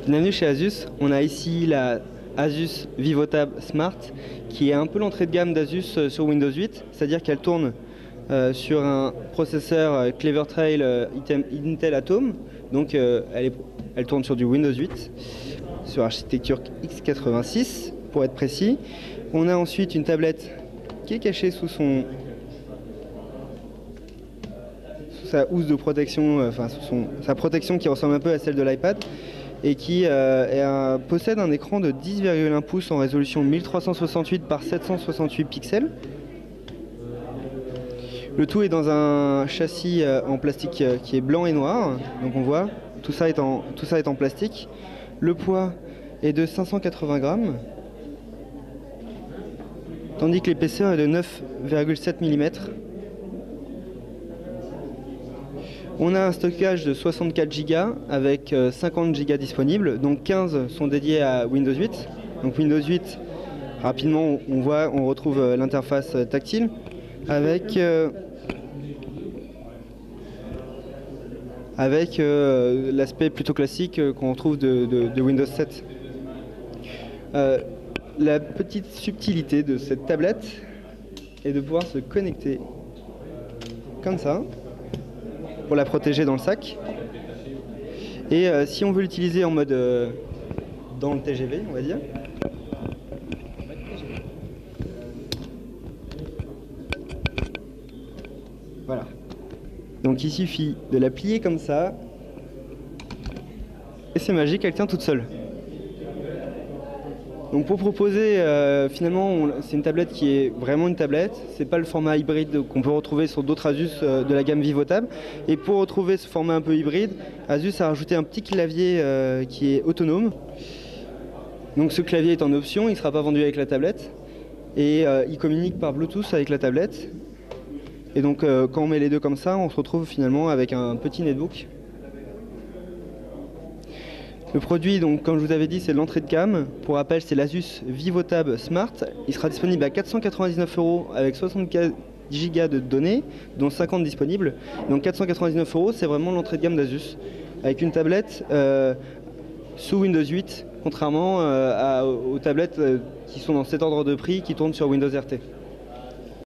Bienvenue chez Asus. On a ici la Asus VivoTab Smart qui est un peu l'entrée de gamme d'Asus sur Windows 8, c'est-à-dire qu'elle tourne sur un processeur Clever Trail Intel Atom, donc elle tourne sur du Windows 8, sur architecture x86 pour être précis. On a ensuite une tablette qui est cachée sous sa housse de protection, sa protection qui ressemble un peu à celle de l'iPad, et qui possède un écran de 10,1 pouces en résolution 1368 par 768 pixels. Le tout est dans un châssis en plastique qui est blanc et noir, donc on voit, tout ça est en plastique. Le poids est de 580 grammes, tandis que l'épaisseur est de 9,7 mm. On a un stockage de 64 Go avec 50 Go disponibles, donc 15 sont dédiés à Windows 8. Donc Windows 8, rapidement on retrouve l'interface tactile avec l'aspect plutôt classique qu'on retrouve de Windows 7. La petite subtilité de cette tablette est de pouvoir se connecter comme ça, pour la protéger dans le sac. Et si on veut l'utiliser en mode dans le TGV, on va dire, voilà. Donc il suffit de la plier comme ça et c'est magique, elle tient toute seule. Donc pour proposer, finalement, c'est une tablette qui est vraiment une tablette. C'est pas le format hybride qu'on peut retrouver sur d'autres Asus de la gamme VivoTab. Et pour retrouver ce format un peu hybride, Asus a rajouté un petit clavier qui est autonome. Donc ce clavier est en option, il ne sera pas vendu avec la tablette. Et il communique par Bluetooth avec la tablette. Et donc quand on met les deux comme ça, on se retrouve finalement avec un petit netbook. Le produit, donc, comme je vous avais dit, c'est l'entrée de gamme. Pour rappel, c'est l'Asus VivoTab Smart. Il sera disponible à 499 € avec 64 Go de données, dont 50 disponibles. Donc 499 €, c'est vraiment l'entrée de gamme d'Asus. Avec une tablette sous Windows 8, contrairement aux tablettes qui sont dans cet ordre de prix qui tournent sur Windows RT.